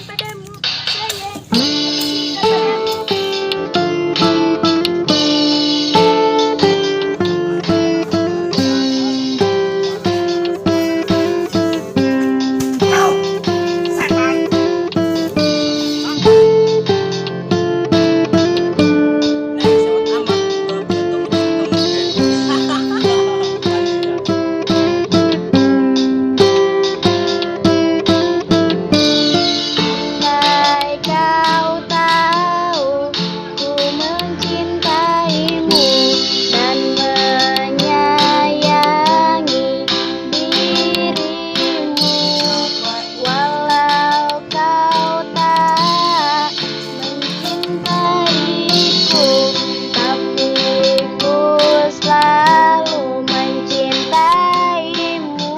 padamu, sayang. Aku cinta padamu. Andai kau tahu ku mencintaimu dan menyayangi dirimu, walau kau tak mencintaiku, tapi ku selalu mencintaimu.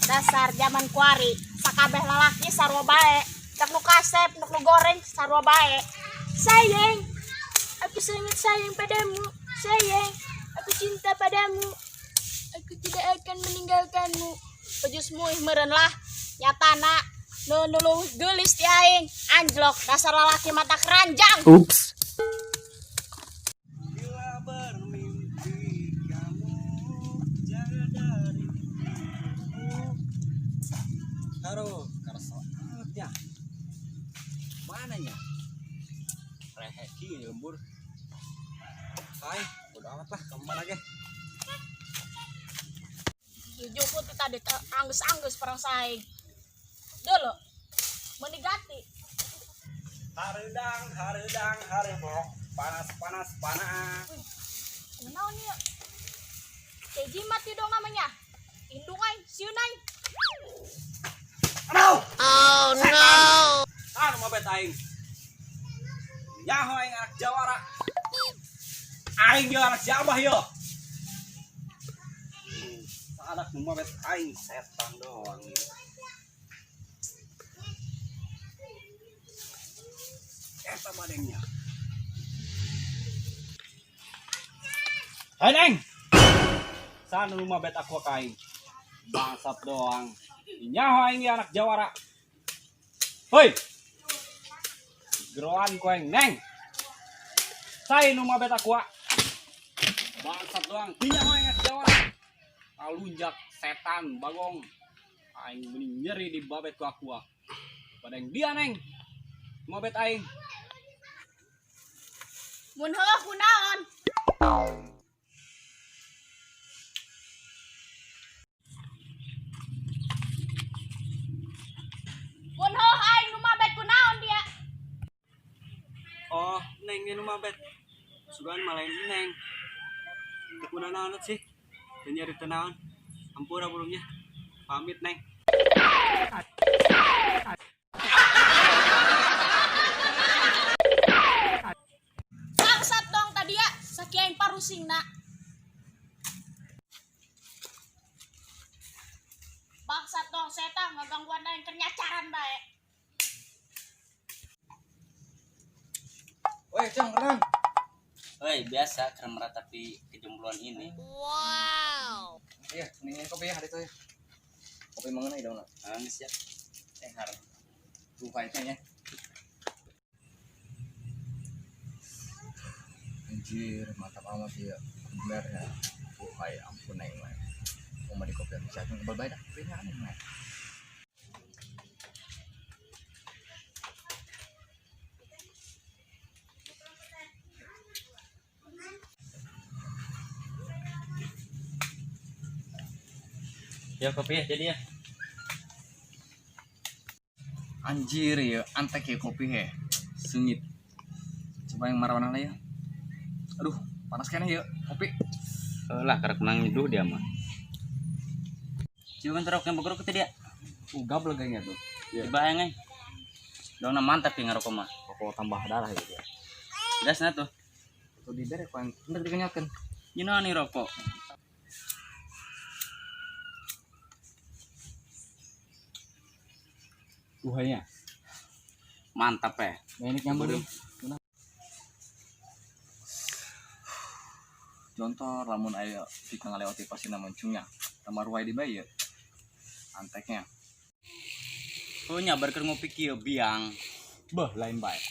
Dasar zaman kuari, sakabeh lalaki sarua bae, cek nu kasep, nu goreng sarua bae. Sayang, aku sangat sayang padamu, sayang, aku cinta padamu, aku tidak akan meninggalkanmu. Pejusmu meureun lah, nyatana nu nuluh geulis ti aing, anjlok dasar lalaki mata keranjang. Ups. Bila bermimpi kamu jaga dari dirimu. Taruh kerasa ya. Mananya? Reheki lembur. Hai, udah amat lah, kemana lagi? Jujuku ti tadi anggus-anggus perang saing. Dulu menigati. Hareudang, hareudang, panas, panas, panas. Naon ieu? Teh jimat ieu dong namanya. Indungan, siunai. Aduh! Oh no. Anu mah bet aing. Nyaho aing anak jawara. Aing ge anak Jabah yo. Anak nu mah bet aing setan doang. Eta badengnya. Hai Neng. Sana nu mah bet aku ka aing. Bangsat doang. Nyaho aing ge anak jawara. Hoi. Geroan ku aing Neng. Saya nu mah bet aku. Bangsat doang. Nyaho aing anak jawara. Alunjak setan bagong. Aing mending nyeri di babet ku aku. Padahal dia Neng. Mau bet aing. Mun heuh kunaon? Mun heuh aing nu mabet kunaon dia? Oh, Neng nu mah bet. Sugan malain Neng. Tekuna naon sih? Teu nyari teu naon. Ampura burungnya. Pamit Neng. Bangsat dong tadi ya, sakiaing parusingna. Bangsat dong setan ngagangguan aing kenyacaran bae. Woi, Cang, keren. Woi, biasa keren meratapi kejombloan ini. Wow. Iya, mendingan kopi ya hari itu ya. Kopi mengenai dong lah. Siap. Harap. Bukanya ya. Anjir, mantap amat ya. Bener ya. Bukai ampun aing mah. Mau di kopi bisa kebal bae dah. Kopinya aneh mah. Ya kopi ya jadi ya. Anjir ya, antek ya kopi he. Sengit. Coba yang marah lah ya. Aduh, panas kan ya kopi. Lah karek menang nyeduh dia mah. Coba terok yang bergeruk dia. Gablek kayaknya tuh. Coba yang dong mantap ya ngerokok mah. Rokok tambah darah gitu ya. Gasna tuh. Tuh di derek yang hendak dikenyalkan. Gimana nih rokok? Buahnya. Mantap ya. Banyak nyambung. Contoh lamun aya kita ngalewati pasina mancungnya sama ruai di bayi anteknya Punya berker ngopi kieu biang. Beh, lain baik.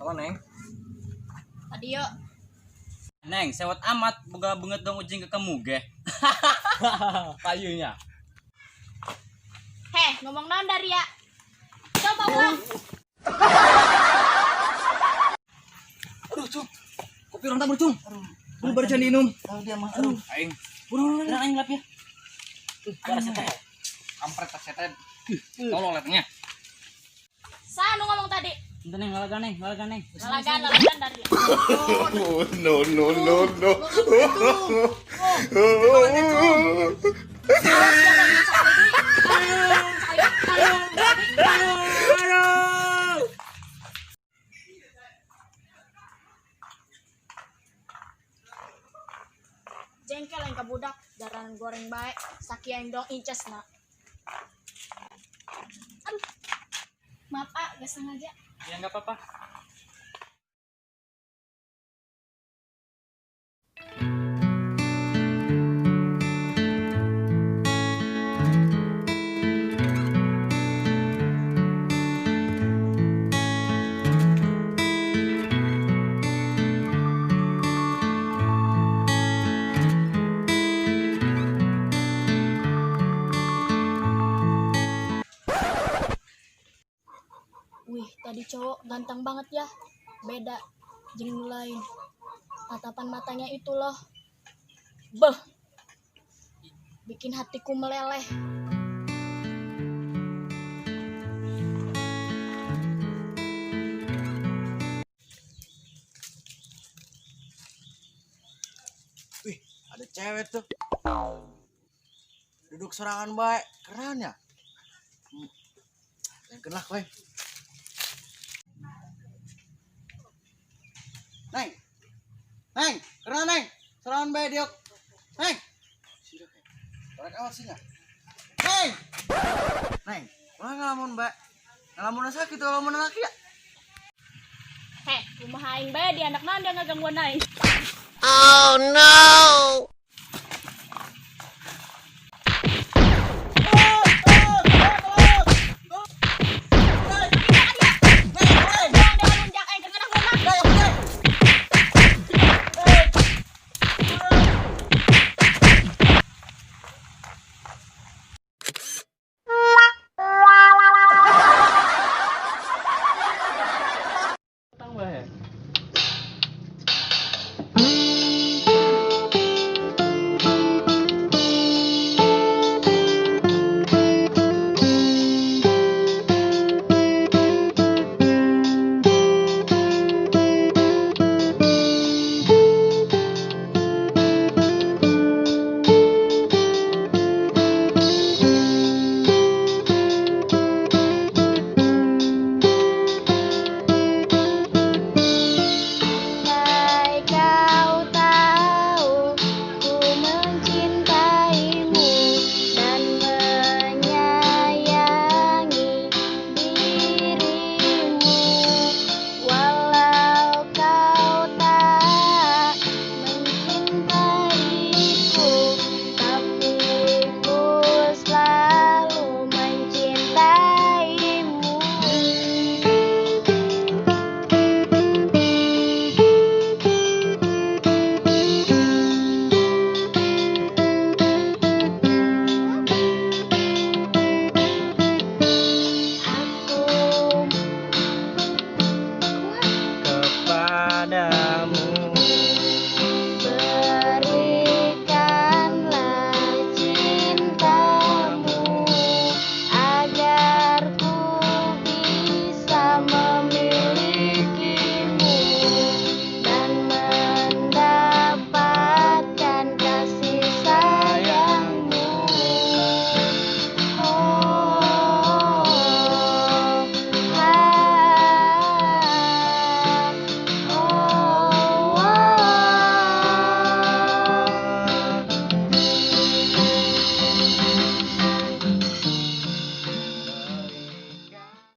kalau neng Tadi yuk. Neng, sewot amat boga banget dong ujing ke kamu ge. Kayunya. Heh, ngomong naon dari ya? Coba ulang. aduh cung kopi orang tabur cung aduh baru jangan minum Dia mah aduh. Aing Tenang aing lap ya. Bara setan. kampret tak setan tolong letnya Sa nu ngomong tadi? Ente neng ngalagan neng. Lalagan dari ya. Oh, no, no, no, no. Jengkel yang kebudak, daran goreng baik, sakian dong inces nak. Aduh, maaf gak sengaja. Ya enggak apa-apa. Wih, tadi cowok ganteng banget ya. Beda jeung lain. Tatapan matanya itu loh. Beh. Bikin hatiku meleleh. wih ada cewek tuh duduk serangan baik keren ya yang kena kowe neng keren neng serangan baik diok neng sidak ya korek awat sih nggak neng wah ngalamun mbak ngalamun sakit tuh ngalamun laki ya Heh, kumaha aing bae di anak naon dia ngagangguan aing. Oh, no.